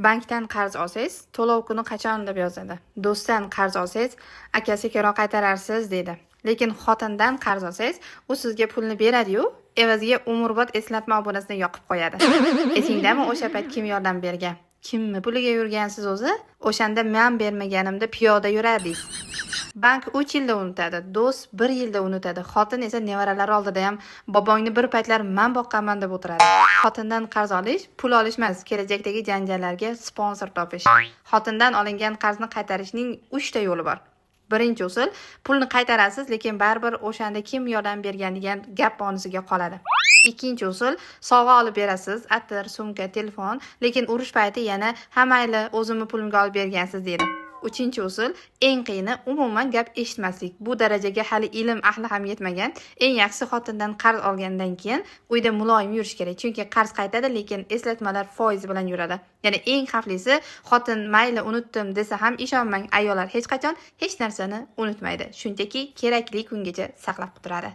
Bankdan qarz olsangiz, to'lov kuni qachon deb yozadi. Do'stdan qarz olsangiz, akasi kerak qaytararsiz deydi. Lekin xotindan qarz olsangiz, u sizga pulni beradi-yu, evaziga umrbod eslatma obunasini yoqib qo'yadi. Esingdami o'sha payt kim yordam bergan? Kimni puliga yurgansiz o'zi? O'shanda men bermaganimda piyoda yurardingiz. Bank 3 yilda unutadi, do'st 1 yilda unutadi. Xotin esa nevaralari oldida ham bobongni bir paytlar men boqqanman deb o'tiradi. Xotindan qarz olish pul olish emas, kelajakdagi janjallarga sponsor topish. Xotindan olingan qarzni qaytarishning 3 ta yo'li bor. Birinchi usul, pulni qaytarasiz, lekin baribir o'shanda kim yordam bergan degan gap onisiga qoladi. Ikkinchi usul, sovg'a olib berasiz, atir, sumka, telefon, lekin urush payti yana ha mayli, o'zimni pulimga olib bergansiz deydi. Uchinchi usul, eng qiyini umuman gap eshitmaslik. Bu darajaga hali ilm ahli ham yetmagan. Eng yaxshisi xotindan qarz olgandan keyin uyda muloyim yurish kerak. Chunki qarz qaytadi, lekin eslatmalar foiz bilan yuradi. Ya'ni eng xavflisi, xotin mayli unutdim desa ham ishonmang, ayollar hech qachon hech narsani unutmaydi. Shunchaki kerakli kungacha saqlab turadi.